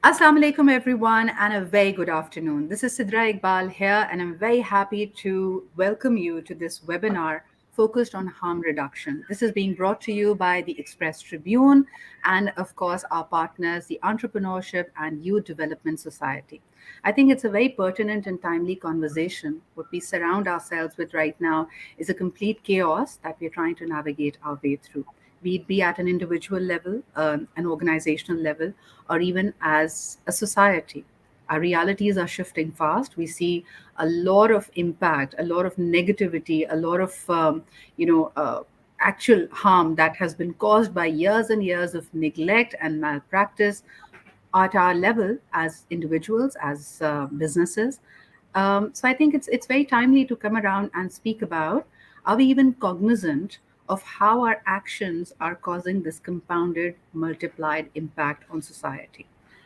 Assalamu alaikum, everyone, and a very good afternoon. This is Sidra Iqbal here, and I'm very happy to welcome you to this webinar focused on harm reduction. This is being brought to you by the Express Tribune and, of course, our partners, the Entrepreneurship and Youth Development Society. I think it's a very pertinent and timely conversation. What we surround ourselves with right now is a complete chaos that we're trying to navigate our way through, be it be at an individual level, an organizational level, or even as a society. Our realities are shifting fast. We see a lot of impact, a lot of negativity, a lot of actual harm that has been caused by years and years of neglect and malpractice at our level as individuals, as businesses. So I think it's very timely to come around and speak about, are we even cognizant of how our actions are causing this compounded, multiplied impact on society?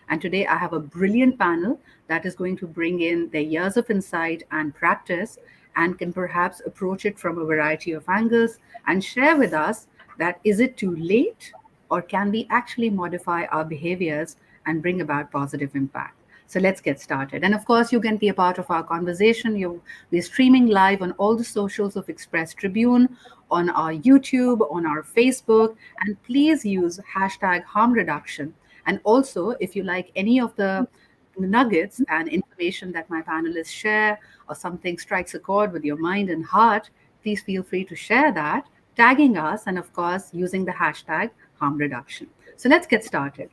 And today I have a brilliant panel that is going to bring in their years of insight and practice and can perhaps approach it from a variety of angles and share with us that is it too late, or can we actually modify our behaviors and bring about positive impact? So let's get started. And of course, you can be a part of our conversation. We're streaming live on all the socials of Express Tribune, on our YouTube, on our Facebook, and please use hashtag harm reduction. And also, if you like any of the nuggets and information that my panelists share, or something strikes a chord with your mind and heart, please feel free to share that, tagging us, and of course, using the hashtag harm reduction. So let's get started.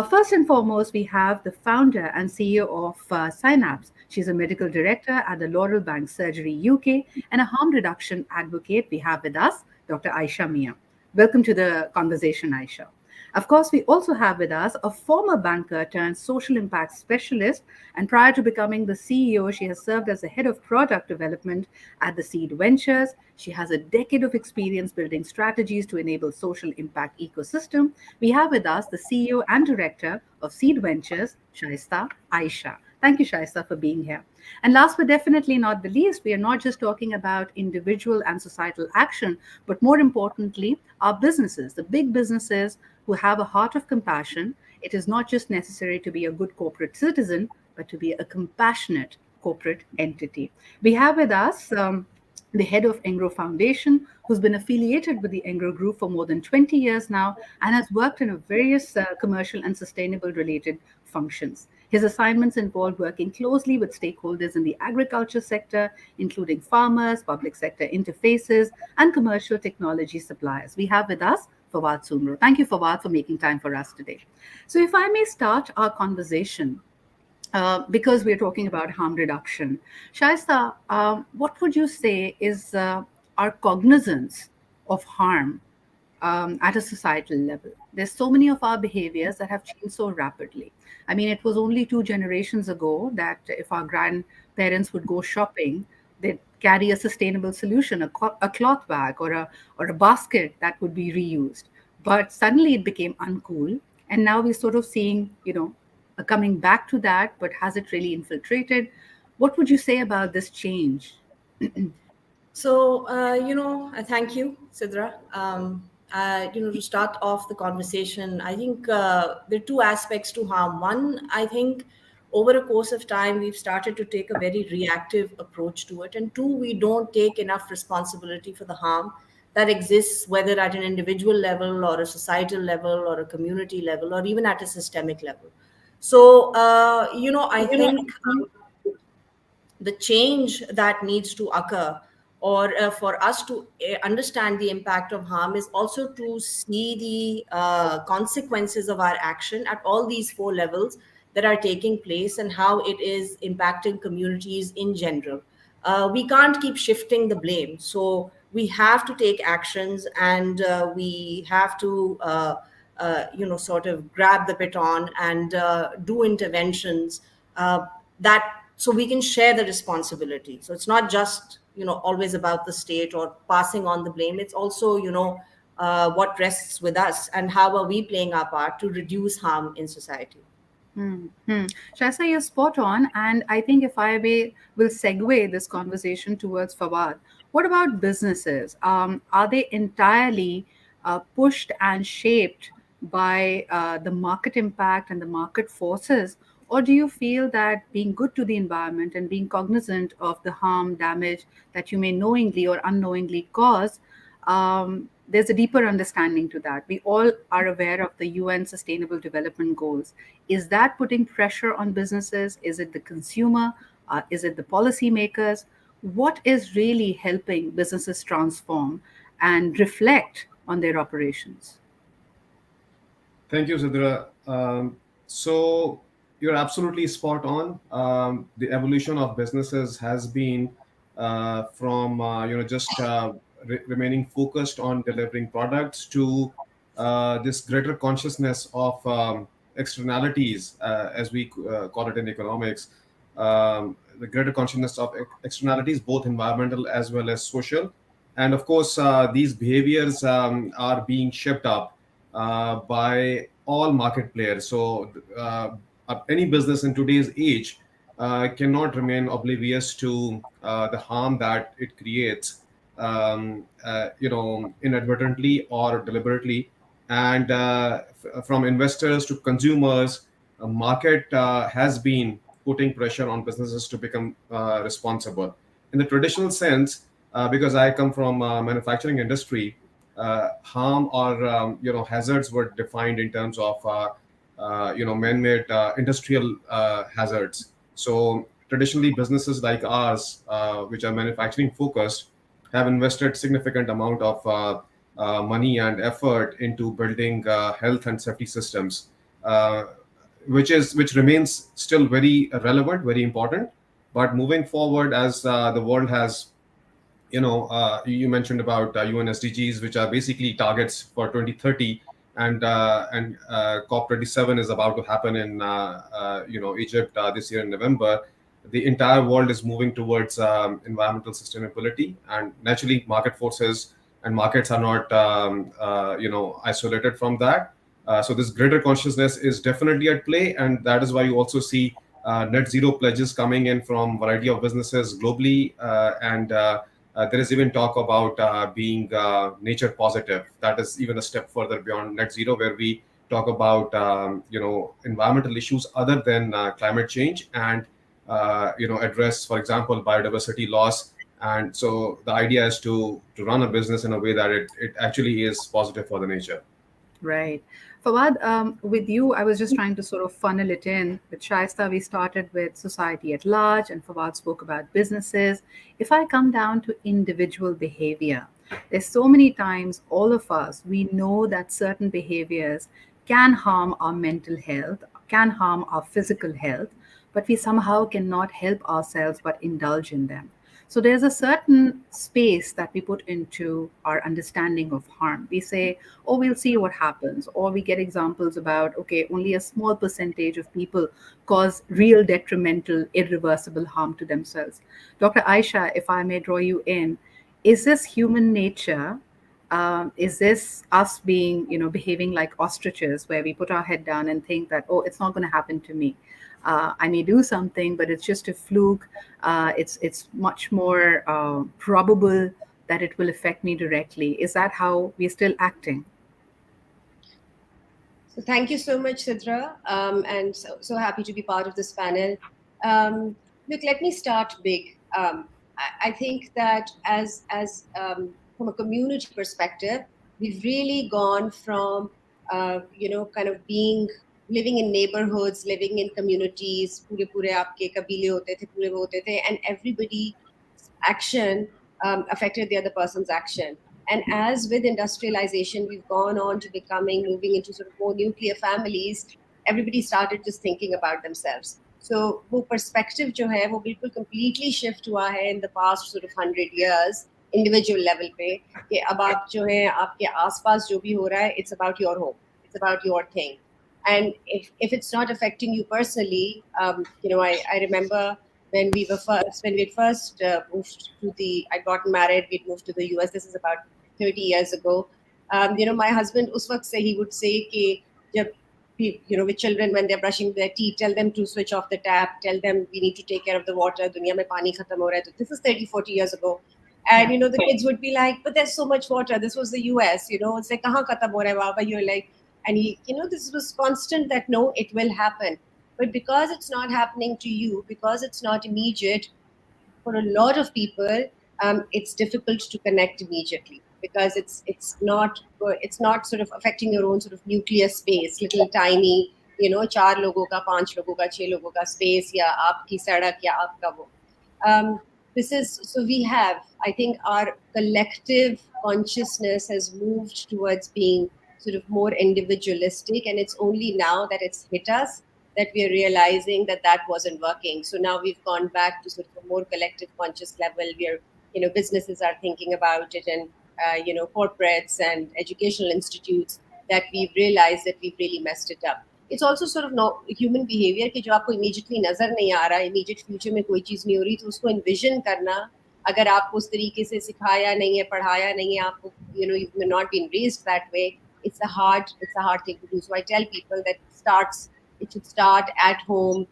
First and foremost, we have the founder and CEO of Synapse. She's a medical director at the Laurel Bank Surgery UK and a harm reduction advocate. We have with us Dr. Aisha Mia. Welcome to the conversation, Aisha. Of course, we also have with us a former banker turned social impact specialist. And prior to becoming the CEO, she has served as the head of product development at the Seed Ventures. She has a decade of experience building strategies to enable social impact ecosystem. We have with us the CEO and director of Seed Ventures, Shaista Aisha. Thank you, Shaista, for being here. And last but definitely not the least, we are not just talking about individual and societal action, but more importantly, our businesses, the big businesses who have a heart of compassion. It is not just necessary to be a good corporate citizen, but to be a compassionate corporate entity. We have with us the head of Engro Foundation, who's been affiliated with the Engro Group for more than 20 years now and has worked in various commercial and sustainable related functions. His assignments involved working closely with stakeholders in the agriculture sector, including farmers, public sector interfaces, and commercial technology suppliers. We have with us Fawad Sumro. Thank you, Fawad, for making time for us today. So if I may start our conversation, because we're talking about harm reduction. Shaista, what would you say is our cognizance of harm at a societal level? There's so many of our behaviors that have changed so rapidly. I mean, it was only 2 generations ago that if our grandparents would go shopping, they'd carry a sustainable solution, a cloth bag or a basket that would be reused. But suddenly it became uncool. And now we're sort of seeing, coming back to that, but has it really infiltrated? What would you say about this change? Thank you, Sidra. To start off the conversation, I think there are two aspects to harm. One, I think over a course of time, we've started to take a very reactive approach to it. And two, we don't take enough responsibility for the harm that exists, whether at an individual level or a societal level or a community level or even at a systemic level. So, I think the change that needs to occur or for us to understand the impact of harm is also to see the consequences of our action at all these four levels that are taking place and how it is impacting communities in general. We can't keep shifting the blame, so we have to take actions, and we have to sort of grab the baton and do interventions that so we can share the responsibility. So it's not just always about the state or passing on the blame. It's also what rests with us and how are we playing our part to reduce harm in society. Mm-hmm. Shaisa, you're spot on. And I think if will segue this conversation towards Fawad, what about businesses? Are they entirely pushed and shaped by the market impact and the market forces? Or do you feel that being good to the environment and being cognizant of the harm, damage that you may knowingly or unknowingly cause, there's a deeper understanding to that? We all are aware of the UN Sustainable Development Goals. Is that putting pressure on businesses? Is it the consumer? Is it the policymakers? What is really helping businesses transform and reflect on their operations? Thank you, Sidra. So you're absolutely spot on. The evolution of businesses has been from just remaining focused on delivering products to this greater consciousness of externalities, as we call it in economics. The greater consciousness of externalities, both environmental as well as social, and of course, these behaviors are being shaped up by all market players. So any business in today's age cannot remain oblivious to the harm that it creates, inadvertently or deliberately. And from investors to consumers, a market has been putting pressure on businesses to become responsible. In the traditional sense, because I come from manufacturing industry, harm or hazards were defined in terms of man-made industrial hazards. So traditionally, businesses like ours, which are manufacturing focused, have invested significant amount of money and effort into building health and safety systems, which remains still very relevant, very important. But moving forward, as the world has, you mentioned about UN SDGs, which are basically targets for 2030, and COP27 is about to happen in Egypt this year in November. The entire world is moving towards environmental sustainability, and naturally, market forces and markets are not isolated from that. So this greater consciousness is definitely at play, and that is why you also see net zero pledges coming in from variety of businesses globally, and there is even talk about being nature positive. That is even a step further beyond net zero, where we talk about environmental issues other than climate change, and address, for example, biodiversity loss. And so the idea is to run a business in a way that it actually is positive for the nature. Right. Fawad, with you, I was just trying to sort of funnel it in. With Shaista, we started with society at large, and Fawad spoke about businesses. If I come down to individual behavior, there's so many times all of us, we know that certain behaviors can harm our mental health, can harm our physical health, but we somehow cannot help ourselves but indulge in them. So there's a certain space that we put into our understanding of harm. We say, oh, we'll see what happens. Or we get examples about, okay, only a small percentage of people cause real detrimental, irreversible harm to themselves. Dr. Aisha, if I may draw you in, is this human nature? Is this us being, behaving like ostriches, where we put our head down and think that, oh, it's not going to happen to me? I may do something, but it's just a fluke. It's much more probable that it will affect me directly. Is that how we're still acting? So thank you so much, Sidra, and so happy to be part of this panel. Look, let me start big. I think that from a community perspective, we've really gone from kind of being living in neighborhoods, living in communities, पूरे पूरे आपके कबीले होते थे, पूरे वो होते थे, and everybody's action affected the other person's action. And as with industrialization, we've gone on to moving into sort of more nuclear families. Everybody started just thinking about themselves. So वो perspective जो है वो बिल्कुल completely shift हुआ है in the past sort of 100 years individual level पे कि अब आप जो है आपके आसपास जो भी हो रहा है, it's about your home, it's about your thing. And if it's not affecting you personally, I remember when we had first moved I'd gotten married, we'd moved to the US. This is about 30 years ago. My husband, us waqt se, he would say कि जब with children when they're brushing their teeth, tell them to switch off the tap, tell them we need to take care of the water. दुनिया में पानी खत्म हो रहा है. This is 30, 40 years ago. And the kids would be like, but there's so much water. This was the US, it's like kahan khatam ho raha hai, Baba? You're like, And this was constant that no, it will happen. But because it's not happening to you, because it's not immediate, for a lot of people, it's difficult to connect immediately because it's not sort of affecting your own sort of nuclear space, little tiny, चार लोगों का, पांच लोगों का, छह लोगों का space या आपकी सड़क या आपका वो. Um, this is so we have. I think our collective consciousness has moved towards being sort of more individualistic, and it's only now that it's hit us that we are realizing that that wasn't working. So now we've gone back to sort of a more collective conscious level where businesses are thinking about it, and corporates and educational institutes, that we've realized that we've really messed it up. It's also sort of no human behavior कि जो आपको immediately नजर नहीं आ रहा, immediate future में कोई चीज नहीं हो रही, तो उसको envision करना, अगर आपको उस तरीके से सिखाया नहीं है, पढ़ाया नहीं है, आपको you've not been raised that way, it's a hard thing to do. So I tell people that it should start at home.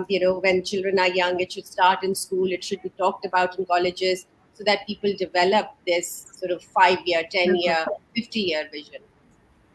When children are young, it should start in school. It should be talked about in colleges so that people develop this sort of 5-year, 10-year, 50-year vision.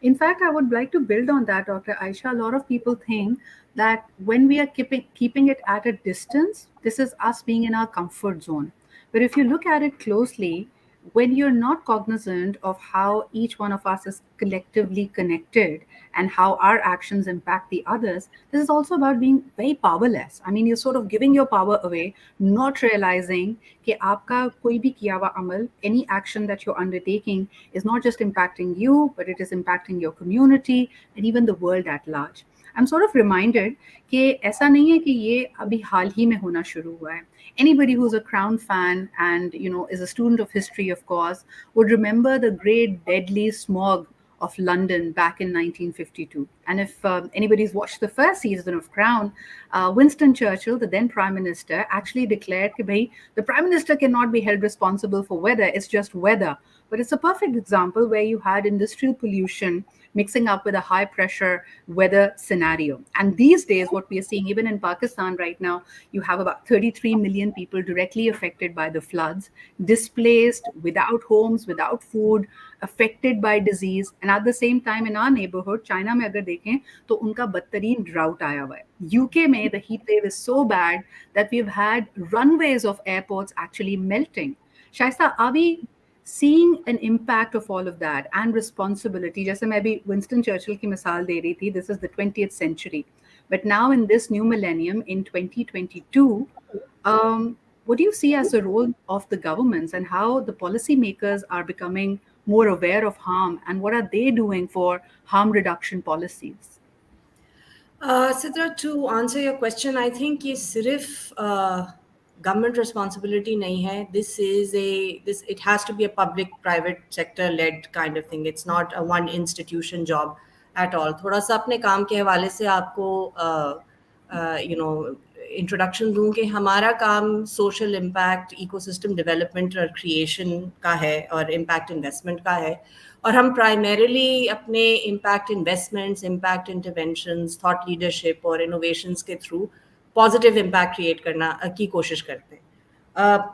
In fact, I would like to build on that, Dr. Aisha. A lot of people think that when we are keeping it at a distance, this is us being in our comfort zone. But if you look at it closely, when you're not cognizant of how each one of us is collectively connected and how our actions impact the others, this is also about being very powerless. I mean, you're sort of giving your power away, not realizing कि आपका कोई भी किया हुआ अमल, any action that you're undertaking is not just impacting you, but it is impacting your community and even the world at large. I'm sort of reminded कि ऐसा नहीं है कि ये अभी हाल ही में होना शुरू हुआ है. Anybody who's a Crown fan and is a student of history, of course, would remember the great deadly smog of London back in 1952. And if anybody's watched the first season of Crown, Winston Churchill, the then Prime Minister, actually declared that the Prime Minister cannot be held responsible for weather, it's just weather. But it's a perfect example where you had industrial pollution mixing up with a high pressure weather scenario. And these days, what we are seeing, even in Pakistan right now, you have about 33 million people directly affected by the floods, displaced, without homes, without food, affected by disease. And at the same time, in our neighborhood, China में अगर देखें तो उनका बदतरीन drought आया हुआ है. UK में the heat wave is so bad that we've had runways of airports actually melting. Shaista, are we seeing an impact of all of that and responsibility? जैसे मैं भी Winston Churchill की मिसाल दे रही थी, this is the 20th century. But now in this new millennium, in 2022, what do you see as the role of the governments and how the policymakers are becoming more aware of harm, and what are they doing for harm reduction policies? Sidra, to answer your question, I think ये सिर्फ government responsibility नहीं है. It has to be a public-private sector-led kind of thing. It's not a one institution job at all. थोड़ा सा अपने काम के हवाले से आपको इंट्रोडक्शन दूं कि हमारा काम सोशल इम्पैक्ट, इकोसिस्टम डेवलपमेंट और क्रिएशन का है और इम्पैक्ट इन्वेस्टमेंट का है. और हम प्राइमरीली अपने impact investments, impact interventions, thought leadership और इनोवेशंस के थ्रू पॉजिटिव इम्पैक्ट क्रिएट करना की कोशिश करते हैं.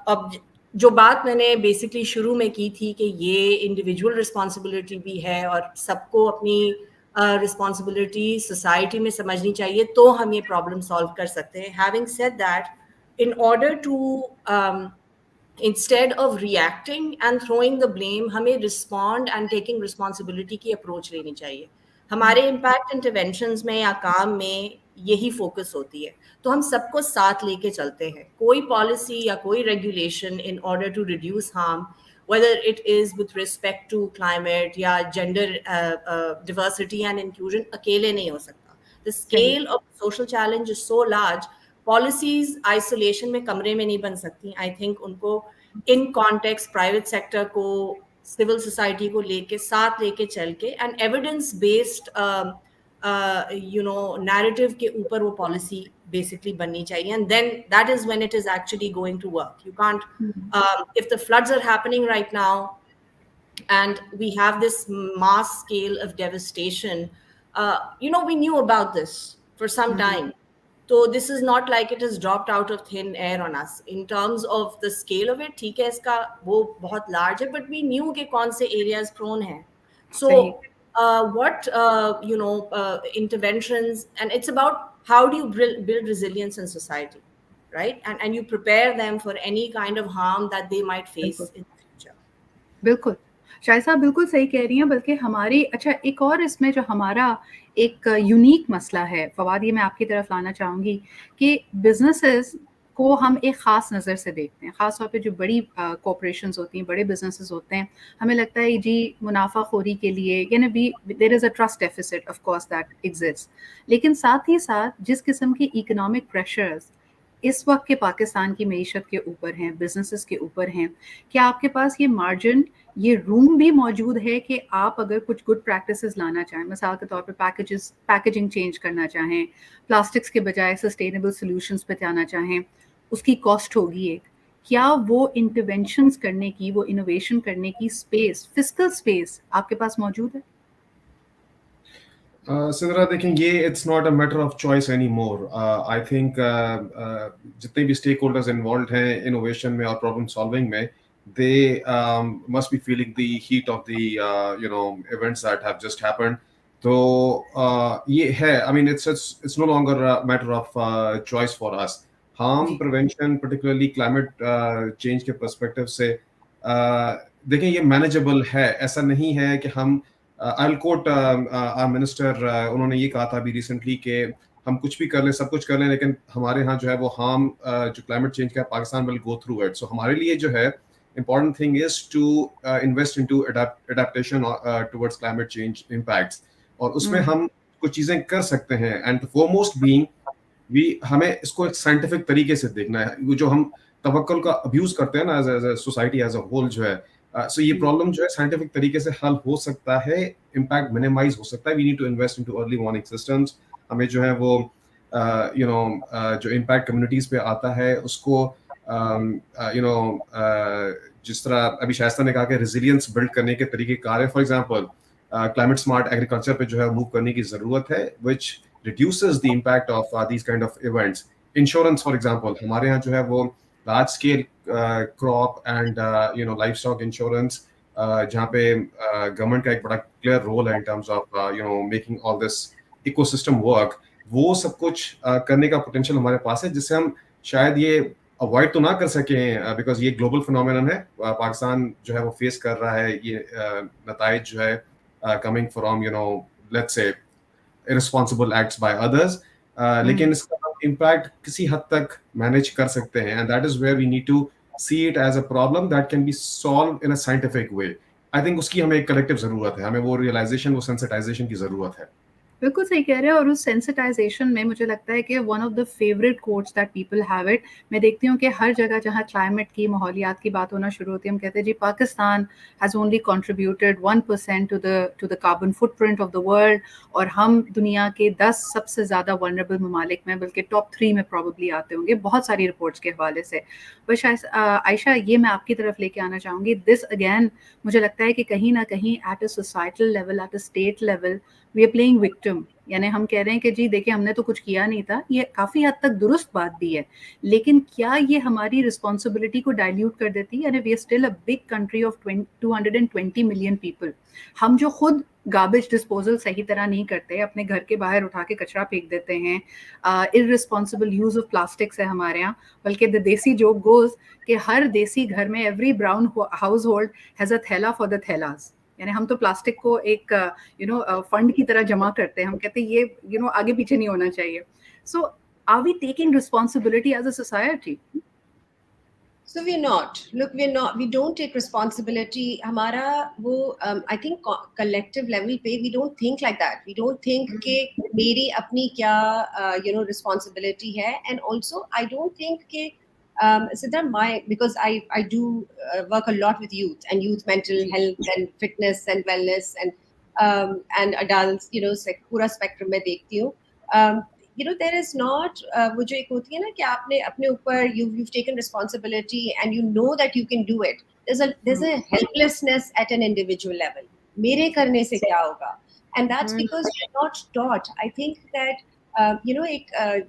अब जो बात मैंने बेसिकली शुरू में की थी कि ये इंडिविजुअल रिस्पॉन्सिबिलिटी भी है और सबको अपनी रिस्पॉन्सिबिलिटी सोसाइटी में समझनी चाहिए, तो हम ये प्रॉब्लम सॉल्व कर सकते हैं. Having said that, in order to instead of reacting and throwing the blame, हमें respond and taking responsibility की अप्रोच लेनी चाहिए. हमारे इम्पैक्ट इंटरवेंशंस में या काम में यही फोकस होती है, तो हम सबको साथ लेके चलते हैं. कोई पॉलिसी या कोई regulation in order to reduce harm, whether it is with respect to climate या gender diversity and inclusion, अकेले नहीं हो सकता. The scale of social challenge is so large. Policies isolation में कमरे में नहीं बन सकती. आई थिंक उनको इन कॉन्टेक्स्ट प्राइवेट सेक्टर को, सिविल सोसाइटी को साथ लेके चल के एंड एविडेंस बेस्ड नैरेटिव के ऊपर वो पॉलिसी बेसिकली बननी चाहिए. And then that is when it is actually going to work. You can't, if the floods are happening right now and we have this mass scale of devastation, we knew about this for some time. So this is not like it has dropped out of thin air on us. In terms of the scale of it, ठीक है, इसका वो बहुत large है, but we knew कि कौन से areas prone हैं. So what interventions, and it's about how do you build resilience in society, right? And you prepare them for any kind of harm that they might face बिल्कुल in the future. बिल्कुल शायद साहब बिल्कुल सही कह रही हैं, बल्कि हमारी अच्छा एक और इसमें जो हमारा एक यूनिक मसला है फवाद, ये मैं आपकी तरफ लाना चाहूँगी कि बिजनेसेस को हम एक ख़ास नज़र से देखते हैं, ख़ास तौर पे जो बड़ी कॉरपोरेशंस होती हैं, बड़े बिजनेसेस होते हैं, हमें लगता है जी मुनाफाखोरी के लिए, यानी we there is a trust deficit of course that exist. लेकिन साथ ही साथ जिस किस्म के इकोनॉमिक प्रेशर्स इस वक्त के पाकिस्तान की मीशत के ऊपर हैं, बिजनेसेस के ऊपर हैं, क्या आपके पास ये मार्जिन, ये रूम भी मौजूद है कि आप अगर कुछ गुड प्रैक्टिसेस लाना चाहें, मिसाल के तौर पे पैकेजिंग चेंज करना चाहें, प्लास्टिक्स के बजाय सस्टेनेबल सॉल्यूशंस पे जाना चाहें, उसकी कॉस्ट होगी एक, क्या वो इंटरवेंशंस करने की, वो इनोवेशन करने की स्पेस, फिस्कल स्पेस आपके पास मौजूद है? सिद्रा देखें, ये it's not a matter of choice any more. I think जितने भी स्टेक होल्डर्स इन्वॉल्व हैं इनोवेशन में और प्रॉब्लम सॉल्विंग में, they must be feeling the heat of the events that have just happened. तो ये है, I mean it's no longer matter of choice for us. Harm जी प्रिवेंशन पर्टिकुलरली क्लाइमेट चेंज के perspective से देखें ये manageable है। ऐसा नहीं है कि हम आई कोट आवर मिनिस्टर, उन्होंने ये कहा था अभी रिसेंटली कि हम कुछ भी कर लें, सब कुछ कर लें, लेकिन हमारे यहाँ जो है वो हार्म जो क्लाइमेट चेंज का Pakistan will go through it. So हमारे लिए जो है important thing is to invest into adaptation towards climate change impacts, और उसमें हम कुछ चीजें कर सकते हैं। एंड foremost being हमें इसको एक साइंटिफिक तरीके से देखना है। वो जो हम तवक्कुल का अब्यूज करते हैं ना as a society as a whole जो है, सो ये प्रॉब्लम जो है साइंटिफिक तरीके से हल हो सकता है, इम्पैक्ट मिनिमाइज हो सकता है। We need to invest into early warning systems. हमें जो है वो जो इम्पैक्ट कम्युनिटीज पे आता है उसको जिस तरह अभी शाइस्ता ने कहा कि रेजिलियंस बिल्ड करने के तरीके कार है। For example climate smart agriculture पे जो है मूव करने की जरूरत है, which reduces the impact of these kind of events. Insurance, for example, हमारे यहाँ जो है वो large scale crop and livestock insurance, जहाँ पे गवर्नमेंट का एक बड़ा क्लियर रोल है in terms of making all this ecosystem work, वो सब कुछ करने का पोटेंशियल हमारे पास है, जिससे हम शायद ये अवॉइड तो ना कर सकें, बिकॉज ये ग्लोबल फिनोमिनन है। पाकिस्तान जो है वो फेस कर रहा है ये नताइज जो है coming from let's say irresponsible acts by others, लेकिन इसका इम्पैक्ट किसी हद तक मैनेज कर सकते हैं, and that is where we need to see it as a problem that can be solve in a scientific way. I think उसकी हमें एक कलेक्टिव जरूरत है, हमें वो रियलाइजेशन, वो सेंसिटाइजेशन की जरूरत है। बिल्कुल सही कह रहे हैं, और उस सेंसिटाइजेशन में मुझे लगता है कि one of the favourite quotes that people have it, मैं देखती हूँ कि हर जगह जहाँ क्लाइमेट की, माहौलियात की बात होना शुरू होती है, हम कहते हैं जी Pakistan has only contributed 1% to the carbon footprint of the world, और हम दुनिया के 10 सबसे ज़्यादा वनरेबल ममालिक में, बल्कि टॉप 3 में प्रॉबली आते होंगे बहुत सारी रिपोर्ट्स के हवाले से। पर शायद आयशा, ये मैं आपकी तरफ लेके आना चाहूँगी, दिस अगेन मुझे लगता है कि कहीं ना कहीं at a societal level, at a state level, we are playing victim. यानी हम कह रहे हैं कि जी देखिए हमने तो कुछ किया नहीं था, ये काफ़ी हद तक दुरुस्त बात भी है, लेकिन क्या ये हमारी रिस्पॉन्सिबिलिटी को डाइल्यूट कर देती है? यानी we are still a big country of 220 million people. हम जो खुद गार्बेज डिस्पोजल सही तरह नहीं करते, अपने घर के बाहर उठा के कचरा फेंक देते हैं, इररिस्पॉन्सिबल यूज़ ऑफ प्लास्टिक्स है हमारे यहाँ, बल्कि द देसी जोक गोज कि हर देसी घर में every brown house hold has a थैला फॉर द थैलाज। यानी हम तो प्लास्टिक को एक फंड की तरह जमा करते हैं, हम कहते हैं ये आगे पीछे नहीं होना चाहिए। So are we taking responsibility as a society? So we're not. Look, we're not. We don't take responsibility. हमारा वो I think collective level पे we don't think like that. We don't think कि मेरी अपनी क्या responsibility है, and also I don't think कि Siddha, because I do work a lot with youth and youth mental health and fitness and wellness and adults, पूरा spectrum में देखती हूँ. There is not वो जो एक होती है ना कि आपने अपने ऊपर you've taken responsibility and you know that you can do it. There's a helplessness at an individual level. मेरे करने से क्या होगा? And that's because you're not taught. I think that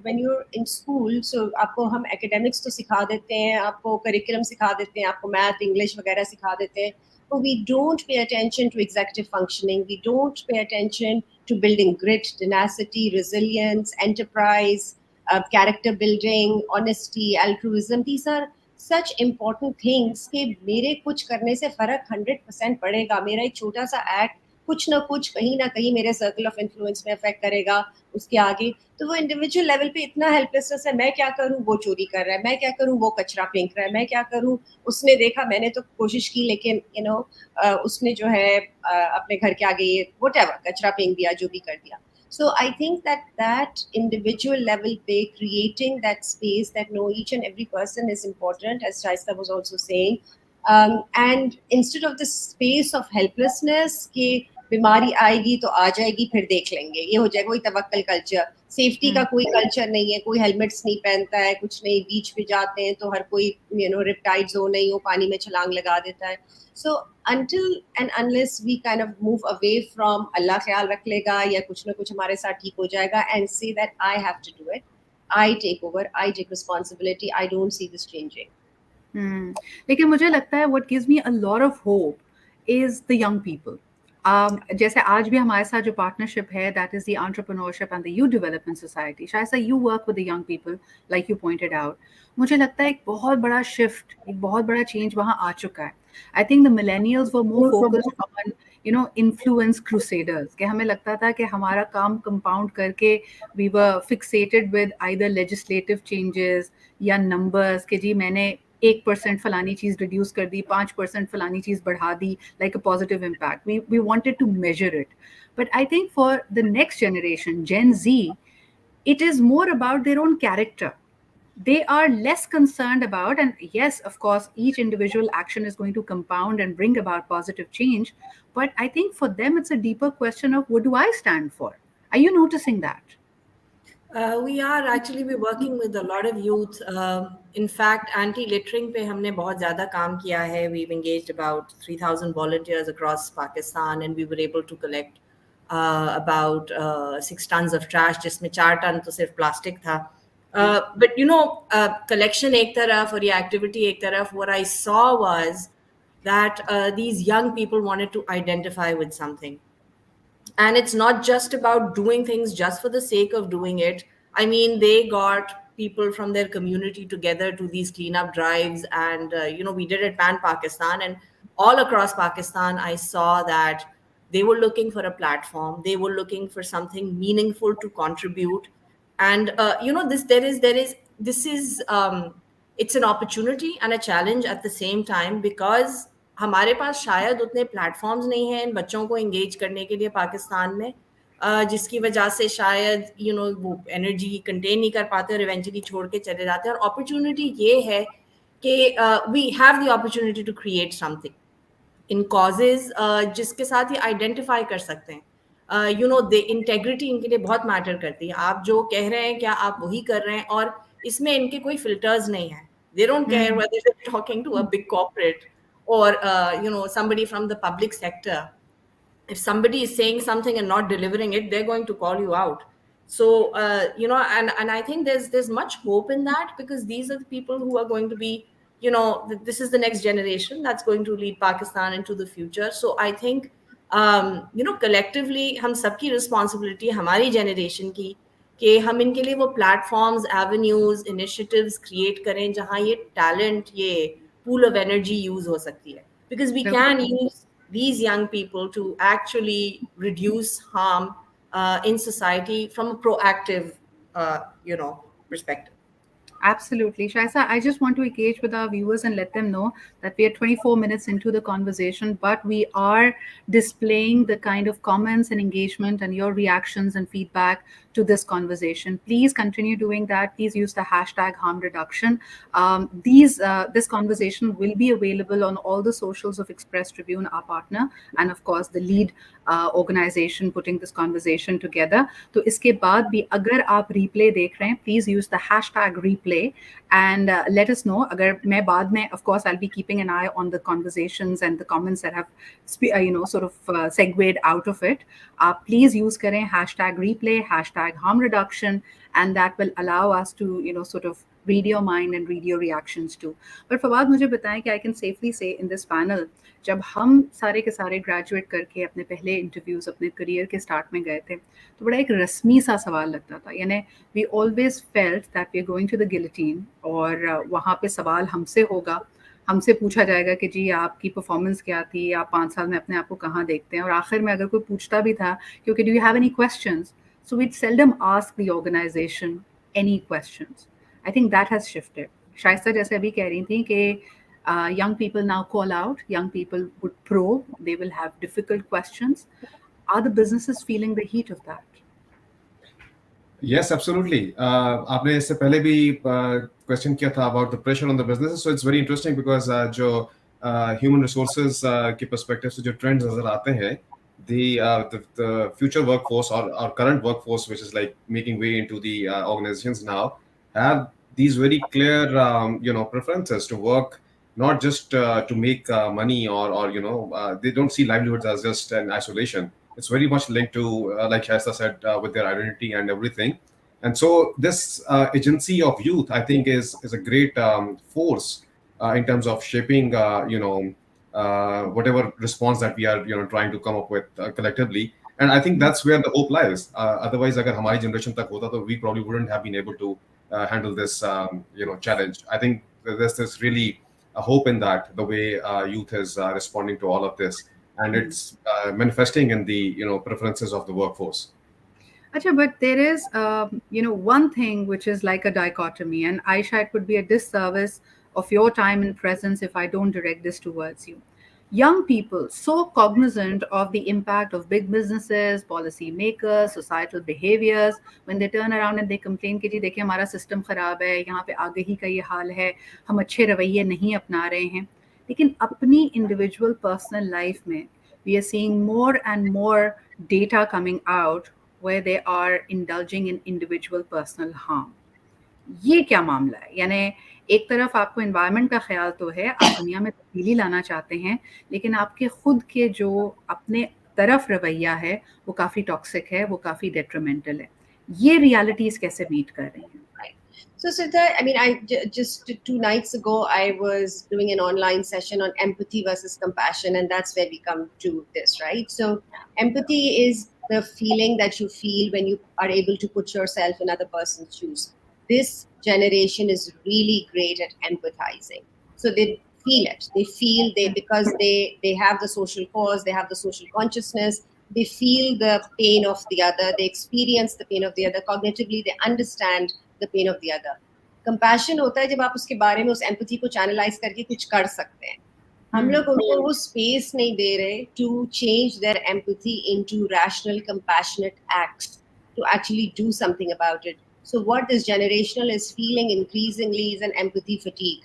when you're in school, so आपको हम academics तो सिखा देते हैं, आपको curriculum सिखा देते हैं, आपको math, English वगैरह सिखा देते हैं. but we don't pay attention to executive functioning. We don't pay attention to building grit, tenacity, resilience, enterprise, character building, honesty, altruism. These are such important things कि मेरे कुछ करने से फर्क 100% पड़ेगा. मेरा एक छोटा सा एक्ट कुछ ना कहीं मेरे सर्कल ऑफ इन्फ्लुएंस में अफेक्ट करेगा उसके आगे. तो वो इंडिविजुअल लेवल पे इतना हेल्पलेसनेस है. मैं क्या करूं, वो चोरी कर रहा है. मैं क्या करूं, वो कचरा फेंक रहा है. मैं क्या करूं, उसने देखा, मैंने तो कोशिश की, लेकिन उसने जो है अपने घर के आगे ये व्हाटएवर कचरा फेंक दिया, जो भी कर दिया. So I think that individual level pay, creating that space that no, each and every person is important, as Shaista was also saying, and instead of this space of helplessness कि बीमारी आएगी तो आ जाएगी फिर देख लेंगे, ये हो जाएगा, वही तवक्कल कल्चर. सेफ्टी का कोई कल्चर नहीं है, कोई हेलमेट्स नहीं पहनता है, कुछ नहीं. बीच पे जाते हैं तो हर कोई रिपटाइड्स हो नहीं हो, पानी में छलांग लगा देता है. So until and unless we kind of move away from Allah ख्याल रख लेगा या कुछ ना कुछ हमारे साथ ठीक हो जाएगा and say that I have to do it, I take over, I take responsibility, I don't see this changing. लेकिन मुझे लगता है what gives me a lot of hope is the young people. जैसे आज भी हमारे साथ जो पार्टनरशिप है, that is the entrepreneurship and the youth development society. शायद you work with the young people like you pointed out. मुझे लगता है एक बहुत बड़ा shift, एक बहुत बड़ा change वहाँ आ चुका है. I think the millennials were more focused on influence crusaders. कि हमें लगता था कि हमारा काम compound करके we were fixated with either legislative changes या numbers कि जी मैंने 1% फलानी चीज रिड्यूस कर दी, 5% फलानी चीज बढ़ा दी, like a positive impact. We wanted to measure it. But I think for the next generation, Gen Z, it is more about their own character. They are less concerned about, and yes, of course, each individual action is going to compound and bring about positive change. But I think for them, it's a deeper question of what do I stand for? Are you noticing that? We are actually we're working with a lot of youth. In fact, anti-littering पे हमने बहुत ज़्यादा काम किया है. We've engaged about 3,000 volunteers across Pakistan, and we were able to collect about 6 tons of trash, जिसमें 4 ton तो सिर्फ प्लास्टिक था. But collection एक तरफ और ये activity एक तरफ, what I saw was that these young people wanted to identify with something. And it's not just about doing things just for the sake of doing it. I mean, they got people from their community together to these cleanup drives, and we did it pan Pakistan, and all across Pakistan I saw that they were looking for a platform, they were looking for something meaningful to contribute. And this is it's an opportunity and a challenge at the same time, because हमारे पास शायद उतने platforms नहीं हैं इन बच्चों को engage करने के लिए पाकिस्तान में, जिसकी वजह से शायद वो एनर्जी कंटेन नहीं कर पाते और इवेंचुअली छोड़ के चले जाते हैं. और अपॉर्चुनिटी ये है कि we have the opportunity to create something in causes जिसके साथ ये आइडेंटिफाई कर सकते हैं. द इंटेग्रिटी इनके लिए बहुत मैटर करती है. आप जो कह रहे हैं क्या आप वही कर रहे हैं, और इसमें इनके कोई फिल्टर्स नहीं है. They don't care whether they are talking to a big corporate or somebody from the public sector. If somebody is saying something and not delivering it, they're going to call you out. So and I think there's much hope in that, because these are the people who are going to be, this is the next generation that's going to lead Pakistan into the future. So I think collectively हम सबकी responsibility हमारी generation की कि हम इनके लिए वो platforms, avenues, initiatives create करें जहाँ ये talent, ये pool of energy use हो सकती है, because we can use these young people to actually reduce harm in society from a proactive perspective. Absolutely. Shaisa, I just want to engage with our viewers and let them know that we are 24 minutes into the conversation, but we are displaying the kind of comments and engagement and your reactions and feedback to this conversation. Please continue doing that. Please use the hashtag harm reduction. This conversation will be available on all the socials of Express Tribune, our partner, and of course the lead organization putting this conversation together. तो इसके बाद भी अगर आप replay देख रहे हैं, please use the hashtag replay and let us know. अगर मैं बाद में, of course, I'll be keeping an eye on the conversations and the comments that have sort of segued out of it. Please use करें hashtag replay, hashtag harm reduction, and that will allow us to sort of read your mind and read your reactions too. But Fawad मुझे बताएं कि I can safely say in this panel, जब हम सारे के सारे graduate करके अपने पहले इंटरव्यूज़ अपने करियर के स्टार्ट में गए थे, तो बड़ा एक रस्मी सा सवाल लगता था, यानी we always felt that we are going to the guillotine, और वहाँ पे सवाल हमसे होगा, हमसे पूछा जाएगा कि जी आपकी परफॉर्मेंस क्या थी, आप 5 साल में अपने आप को कहाँ देखते हैं, और आखिर में अगर कोई पूछता भी था क्योंकि do you have any questions, so we seldom ask the organisation any questions. I think that has shifted. Shaista जैसे अभी कह रही थी कि young people now call out, young people would probe, they will have difficult questions. Are the businesses feeling the heat of that? Yes, absolutely. आपने इससे पहले भी क्वेश्चन किया था about the pressure on the businesses, so it's very interesting because जो human resources के perspective से जो trends नजर आते हैं, the future workforce or current workforce, which is like making way into the organizations now, have these very clear preferences to work not just to make money, or they don't see livelihoods as just an isolation. It's very much linked to, like Shaista said, with their identity and everything. And so this agency of youth, I think, is a great force in terms of shaping, whatever response that we are, trying to come up with collectively. And I think that's where the hope lies. Otherwise, agar hamari generation tak hota, to we probably wouldn't have been able to handle this, challenge. I think there's really a hope in that, the way youth is responding to all of this, and it's manifesting in the preferences of the workforce. Acha, but there is one thing which is like a dichotomy, and Aisha, it would be a disservice of your time and presence if I don't direct this towards you. Young people, so cognizant of the impact of big businesses, policy makers, societal behaviors, when they turn around and they complain कि जी देखिए हमारा system खराब है, यहाँ पे आगे ही का ये हाल है, हम अच्छे रवैये नहीं अपना रहे हैं, लेकिन अपनी इंडिविजुअल पर्सनल लाइफ में we are seeing more and more data coming out where they are indulging in individual personal harm. ये क्या मामला है? यानी एक तरफ आपको एनवायरनमेंट का ख्याल तो है, आप दुनिया में तब्दीली लाना चाहते हैं, लेकिन आपके खुद के जो अपने तरफ रवैया है वो काफ़ी टॉक्सिक है, वो काफ़ी डेट्रीमेंटल है. ये रियलिटीज़ कैसे मीट कर रही हैं? So, Siddha, I mean, just 2 nights ago, I was doing an online session on empathy versus compassion, and that's where we come to this, right? So, empathy is the feeling that you feel when you are able to put yourself in other person's shoes. This generation is really great at empathizing. So they feel it. They feel because they have the social cause, they have the social consciousness, they feel the pain of the other, they experience the pain of the other cognitively, they understand the pain of the other. Compassion होता है जब आप उसके बारे में उस empathy को channelize करके कुछ कर सकते हैं. हम लोग उनको वो space नहीं दे रहे to change their empathy into rational, compassionate acts to actually do something about it. So what this generational is feeling increasingly is an empathy fatigue.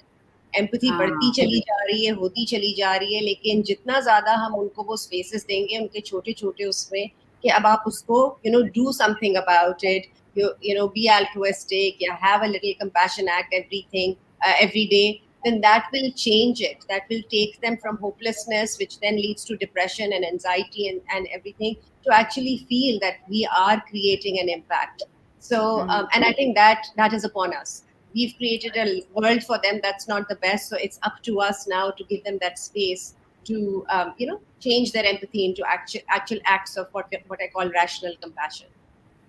Empathy बढ़ती चली जा रही है, होती चली जा रही है, लेकिन जितना ज़्यादा हम उनको वो spaces देंगे, उनके छोटे-छोटे उसमें कि अब आप उसको do something about it, be altruistic, have a little compassion act every day, then that will change it. That will take them from hopelessness, which then leads to depression and anxiety and everything, to actually feel that we are creating an impact. So, and I think that is upon us. We've created a world for them that's not the best. So it's up to us now to give them that space to, change their empathy into actual acts of what I call rational compassion.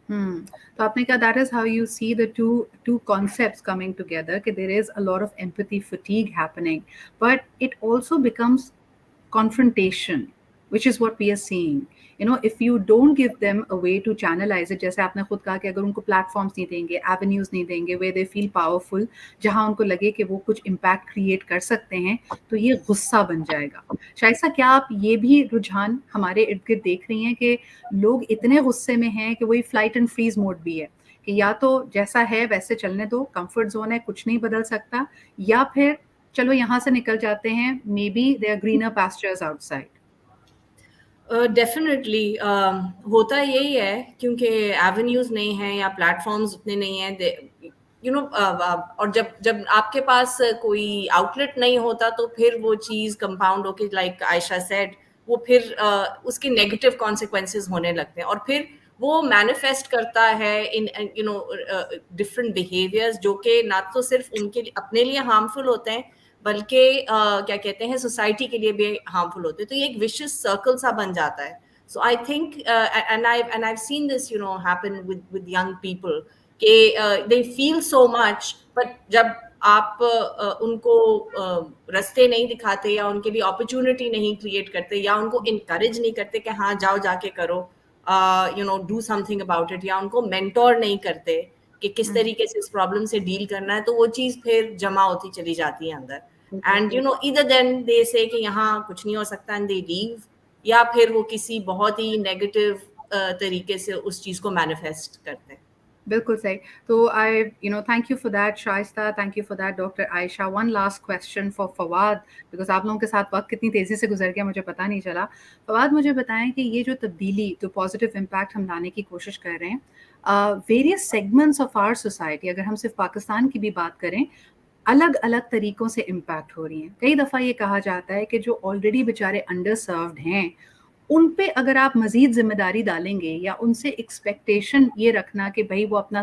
So आपने कहा that is how you see the two concepts coming together, कि there is a lot of empathy fatigue happening, but it also becomes confrontation, which is what we are seeing. If you don't give them a way to channelize it, जैसे आपने खुद कहा कि अगर उनको platforms नहीं देंगे, avenues नहीं देंगे, where they feel powerful, जहाँ उनको लगे कि वो कुछ impact create कर सकते हैं, तो ये गुस्सा बन जाएगा. शाइस्ता, क्या आप ये भी रुझान हमारे इर्द गिर्द देख रही हैं कि लोग इतने गुस्से में हैं कि वही फ्लाइट एंड फ्रीज मोड भी है कि या तो जैसा है वैसे चलने दो, कंफर्ट जोन है, कुछ नहीं बदल सकता, या फिर चलो यहाँ से निकल जाते हैं, maybe there are greener pastures outside? Definitely होता यही है क्योंकि एवेन्यूज नहीं हैं या प्लेटफॉर्म्स उतने नहीं हैं, और जब आपके पास कोई आउटलेट नहीं होता तो फिर वो चीज़ कंपाउंड होके, लाइक आयशा सेड, वो फिर उसके नेगेटिव कॉन्सिक्वेंसेस होने लगते हैं और फिर वो मैनिफेस्ट करता है इन डिफरेंट बिहेवियर्स जो कि ना तो सिर्फ उनके अपने लिए हार्मफुल होते हैं बल्कि क्या कहते हैं सोसाइटी के लिए भी हार्मफुल होते हैं. तो ये एक विशियस सर्कल सा बन जाता है. So I think, and I've seen this, happen with young people. They feel so much, but जब आप उनको रास्ते नहीं दिखाते या उनके लिए अपॉर्चुनिटी नहीं क्रिएट करते या उनको इनकरेज नहीं करते कि हाँ जाओ जाके करो, डू समथिंग अबाउट इट, या उनको मेंटोर नहीं करते कि किस तरीके से इस प्रॉब्लम से डील करना है, तो वो चीज फिर जमा होती चली जाती है अंदर. एंड ईदर देन दे से कि यहाँ कुछ नहीं हो सकता एंड दे लीव, या फिर वो किसी बहुत ही नेगेटिव तरीके से उस चीज को मैनिफेस्ट करते हैं. बिल्कुल सही. तो आई thank you for that Shaista, thank you for that doctor Ayesha. One last question for Fawad, because आप लोगों के साथ वक्त कितनी तेज़ी से गुजर गया मुझे पता नहीं चला. फवाद, मुझे बताएं कि ये जो तब्दीली, जो पॉजिटिव इम्पैक्ट हम लाने की कोशिश कर रहे हैं, various segments of our society, अगर हम सिर्फ पाकिस्तान की भी बात करें, अलग अलग तरीक़ों से इम्पैक्ट हो रही हैं. कई दफ़ा ये कहा जाता है कि जो ऑलरेडी बेचारे अंडर सर्व्ड हैं, उन पे अगर आप मज़ीद ज़िम्मेदारी डालेंगे या उनसे एक्सपेक्टेशन ये रखना कि भाई वो अपना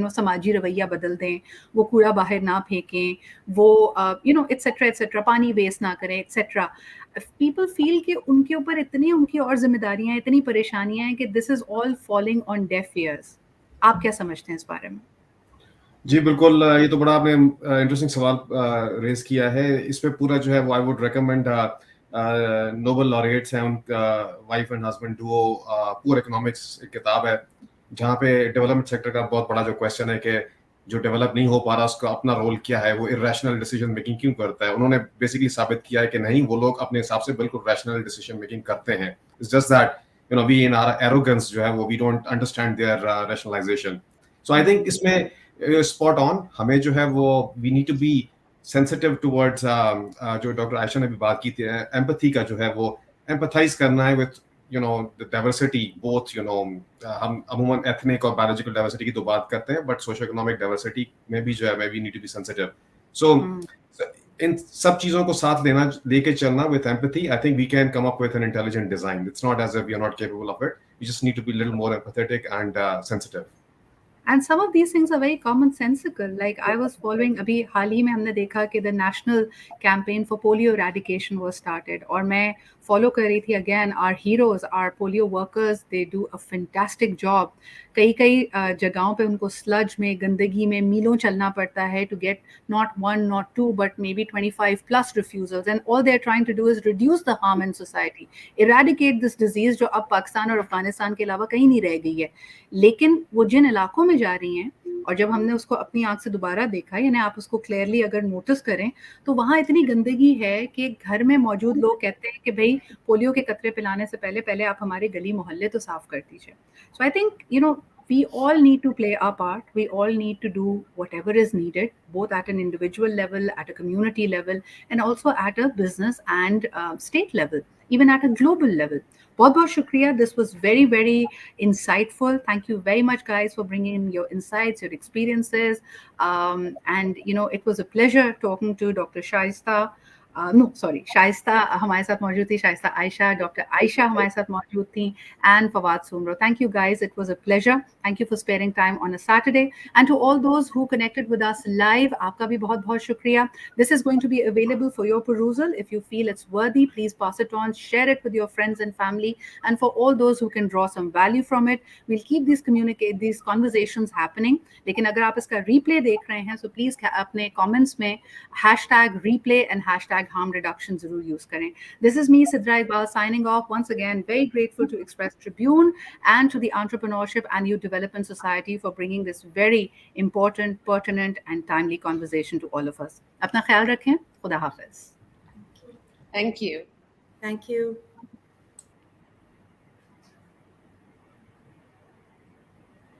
समाजी रवैया बदल दें, वो कूड़ा बाहर ना फेंकें, वो एट्सेट्रा एट्सेट्रा, पानी वेस्ट ना करें एट्सेट्रा, पीपल फील कि उनके ऊपर इतनी उनकी और जिम्मेदारियां, इतनी परेशानियां हैं कि this is all falling on def years. आप क्या समझते हैं इस बारे में? जी बिल्कुल, ये तो बड़ा आपने इंटरेस्टिंग सवाल रेज किया है. इस पे पूरा जो है वो I would recommend Nobel laureates हैं, उनका wife and husband Duo, poor economics एक किताब है जहाँ पे डेवलपमेंट सेक्टर का बहुत बड़ा जो क्वेश्चन है कि जो डेवलप नहीं हो पा रहा उसका अपना रोल क्या है, वो इरेशनल डिसीजन मेकिंग क्यों करता है. उन्होंने बेसिकली साबित किया है कि नहीं, वो लोग अपने हिसाब से बिल्कुल रैशनल डिसीजन मेकिंग करते हैं. It's just that we in our arrogance जो है वो we don't understand their rationalisation. So I think इसमें स्पॉट ऑन, हमें जो है वो we need to be sensitive towards जो डॉक्टर आयशा ने भी बात की थी, एम्पैथी का जो है वो एम्पैथाइज करना है विद द डाइवर्सिटी, बोथ हम अमूमन एथनिक और बायोलॉजिकल डाइवर्सिटी की तो बात करते हैं, बट सोशो इकोनॉमिक डाइवर्सिटी में भी जो है we need to be sensitive. So इन सब चीजों को साथ लेके चलना with empathy, I think we can come up with an intelligent design. It's not as if we are not capable of it, we just need to be little more empathetic and sensitive. And some of these things are very commonsensical. Like I was following, अभी हाल ही में हमने देखा कि the national campaign for polio eradication was started, और मैं follow कर रही थी. Again, our heroes, our polio workers, they do a fantastic job. कई जगहों पे उनको sludge में, गंदगी में मीलों चलना पड़ता है to get not one, not two, but maybe 25 plus refusals. And all they're trying to do is reduce the harm in society, eradicate this disease जो अब पाकिस्तान और अफगानिस्तान के अलावा कहीं नहीं रह गई है. लेकिन वो जिन इलाकों में जा रही हैं, और जब हमने उसको अपनी आंख से दोबारा देखा, यानी आप उसको क्लियरली अगर नोटिस करें, तो वहाँ इतनी गंदगी है कि घर में मौजूद लोग कहते हैं कि भाई पोलियो के कतरे पिलाने से पहले आप हमारे गली मोहल्ले तो साफ कर दीजिए. So I think we all need to play our part. We all need to do whatever is needed, both at an individual level, at a community level, and also at a business and state level, even at a global level. बहुत बहुत शुक्रिया. This was very, very insightful. Thank you very much, guys, for bringing in your insights, your experiences. And it was a pleasure talking to Dr. Shaista. Shaista हमारे साथ मौजूद थी, Shaista Ayesha, doctor Ayesha हमारे साथ मौजूद थी, and Fawad Soomro. Thank you guys, it was a pleasure. Thank you for sparing time on a Saturday. And to all those who connected with us live, आपका भी बहुत बहुत शुक्रिया. This is going to be available for your perusal. If you feel it's worthy, please pass it on, share it with your friends and family. And for all those who can draw some value from it, we'll keep these conversations happening. लेकिन अगर आप इसका replay देख रहे हैं, so please अपने comments में #replay and #harm reduction जरूर use करें. This is me, Sidra Iqbal, signing off. Once again, very grateful to Express Tribune and to the Entrepreneurship and Youth Development Society for bringing this very important, pertinent and timely conversation to all of us. अपना ख्याल रखें. खुदा हाफिज. Thank you. Thank you.